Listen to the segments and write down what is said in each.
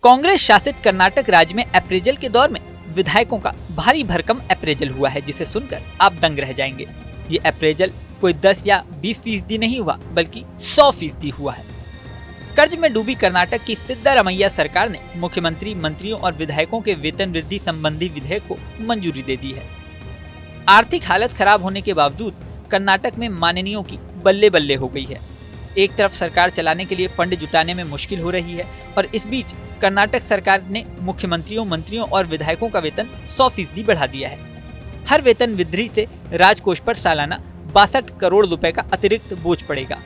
कांग्रेस शासित कर्नाटक राज्य में अप्रेजल के दौर में विधायकों का भारी भरकम अप्रेजल हुआ है, जिसे सुनकर आप दंग रह जाएंगे। ये अप्रेजल कोई 10 या 20% नहीं हुआ, बल्कि 100% हुआ है। कर्ज में डूबी कर्नाटक की सिद्धारमैया सरकार ने मुख्यमंत्री, मंत्रियों और विधायकों के वेतन वृद्धि संबंधी विधेयक को मंजूरी दे दी है। आर्थिक हालत खराब होने के बावजूद कर्नाटक में माननीयों की बल्ले बल्ले हो गई है। एक तरफ सरकार चलाने के लिए फंड जुटाने में मुश्किल हो रही है और इस बीच कर्नाटक सरकार ने मुख्यमंत्रियों, मंत्रियों और विधायकों का वेतन 100% बढ़ा दिया है। हर वेतन वृद्धि से राजकोष पर सालाना 62 करोड़ रुपए का अतिरिक्त बोझ पड़ेगा।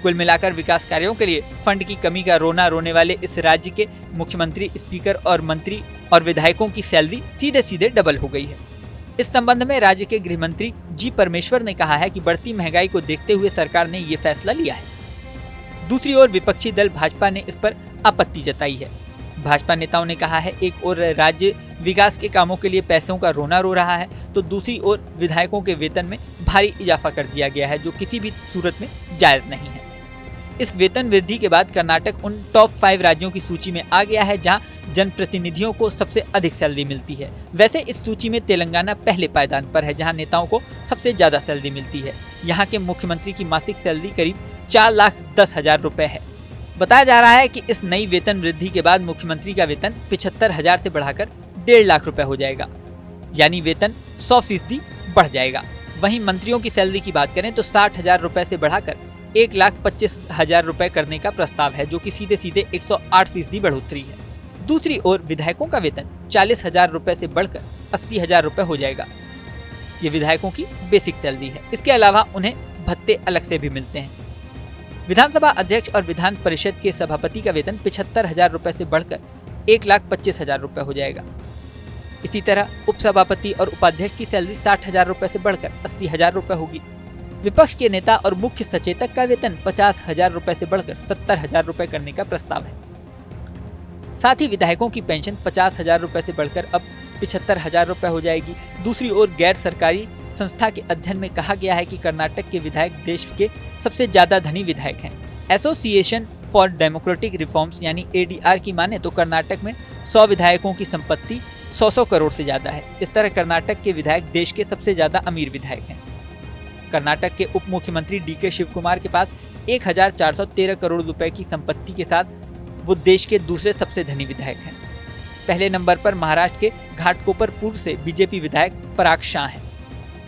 कुल मिलाकर विकास कार्यों के लिए फंड की कमी का रोना रोने वाले इस राज्य के मुख्यमंत्री, स्पीकर और मंत्री और विधायकों की सैलरी सीधे सीधे डबल हो गई है। इस संबंध में राज्य के गृह मंत्री जी परमेश्वर ने कहा है कि बढ़ती महंगाई को देखते हुए सरकार ने ये फैसला लिया है। दूसरी ओर विपक्षी दल भाजपा ने इस पर आपत्ति जताई है। भाजपा नेताओं ने कहा है, एक ओर राज्य विकास के कामों के लिए पैसों का रोना रो रहा है, तो दूसरी ओर विधायकों के वेतन में भारी इजाफा कर दिया गया है, जो किसी भी सूरत में जायज नहीं है। इस वेतन वृद्धि के बाद कर्नाटक उन टॉप 5 राज्यों की सूची में आ गया है जहां जनप्रतिनिधियों को सबसे अधिक सैलरी मिलती है। वैसे इस सूची में तेलंगाना पहले पायदान पर है, जहां नेताओं को सबसे ज्यादा सैलरी मिलती है। यहाँ के मुख्यमंत्री की मासिक सैलरी करीब 4,10,000 रुपए है। बताया जा रहा है कि इस नई वेतन वृद्धि के बाद मुख्यमंत्री का वेतन 75,000 से बढ़ाकर 1.5 लाख रुपए हो जाएगा, यानी वेतन 100% बढ़ जाएगा। वहीं मंत्रियों की सैलरी की बात करें तो 60,000 रुपए से बढ़ाकर 1,25,000 रुपए करने का प्रस्ताव है, जो कि सीधे सीधे 108% बढ़ोतरी है। दूसरी ओर विधायकों का वेतन 40,000 रुपए से बढ़कर 80,000 रुपए हो जाएगा। ये विधायकों की बेसिक सैलरी है। इसके अलावा उन्हें भत्ते अलग से भी मिलते हैं। विधानसभा अध्यक्ष और विधान परिषद के सभापति का वेतन 75,000 रुपए से बढ़कर 1,25,000 रुपए हो जाएगा। इसी तरह उपसभापति और उपाध्यक्ष की सैलरी 60,000 रुपए से बढ़कर 80,000 रुपए होगी। विपक्ष के नेता और मुख्य सचेतक का वेतन 50,000 रुपए से बढ़कर 70,000 रुपए करने का प्रस्ताव है। साथ ही विधायकों की पेंशन 50,000 रुपए से बढ़कर अब 75,000 रुपए हो जाएगी। दूसरी ओर गैर सरकारी संस्था के अध्ययन में कहा गया है कि कर्नाटक के विधायक देश के सबसे ज्यादा धनी विधायक हैं। एसोसिएशन फॉर डेमोक्रेटिक रिफॉर्म्स यानी ADR की माने तो कर्नाटक में 100 विधायकों की संपत्ति 100 करोड़ से ज्यादा है। इस तरह कर्नाटक के विधायक देश के सबसे ज्यादा अमीर विधायक हैं। कर्नाटक के उप मुख्यमंत्री DK शिव कुमार के पास 1,413 करोड़ रुपए की संपत्ति के साथ वो देश के दूसरे सबसे धनी विधायक हैं। पहले नंबर पर महाराष्ट्र के घाटकोपर से बीजेपी विधायक पराग शाह हैं।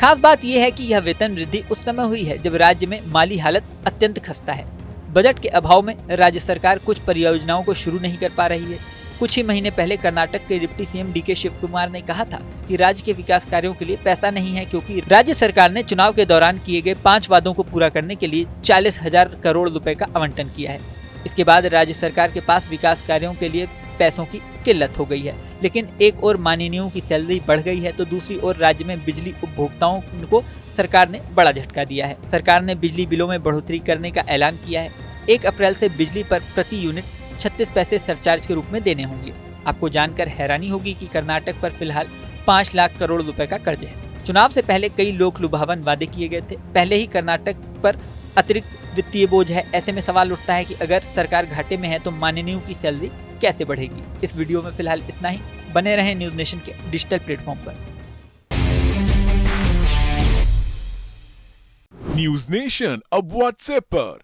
खास बात यह है कि यह वेतन वृद्धि उस समय हुई है जब राज्य में माली हालत अत्यंत खस्ता है। बजट के अभाव में राज्य सरकार कुछ परियोजनाओं को शुरू नहीं कर पा रही है। कुछ ही महीने पहले कर्नाटक के deputy CM DK Shiv Kumar ने कहा था कि राज्य के विकास कार्यों के लिए पैसा नहीं है, क्योंकि राज्य सरकार ने चुनाव के दौरान किए गए 5 वादों को पूरा करने के लिए 40,000 करोड़ रुपए का आवंटन किया है। इसके बाद राज्य सरकार के पास विकास कार्यों के लिए पैसों की किल्लत हो गई है। लेकिन एक ओर माननीयों की सैलरी बढ़ गई है, तो दूसरी ओर राज्य में बिजली उपभोक्ताओं को सरकार ने बड़ा झटका दिया है। सरकार ने बिजली बिलों में बढ़ोतरी करने का ऐलान किया है। 1 अप्रैल से बिजली पर प्रति यूनिट 36 पैसे सरचार्ज के रूप में देने होंगे। आपको जानकर हैरानी होगी कि कर्नाटक पर फिलहाल 5 लाख करोड़ रुपए का कर्ज है। चुनाव से पहले कई लोक लुभावन वादे किए गए थे। पहले ही कर्नाटक पर अतिरिक्त वित्तीय बोझ है। ऐसे में सवाल उठता है कि अगर सरकार घाटे में है तो माननीयों की सैलरी कैसे बढ़ेगी। इस वीडियो में फिलहाल इतना ही। बने रहें न्यूज नेशन के डिजिटल प्लेटफॉर्म पर। न्यूज नेशन अब व्हाट्सएप पर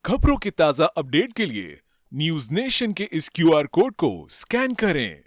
खबरों की ताजा अपडेट के लिए न्यूज नेशन के इस QR कोड को स्कैन करें।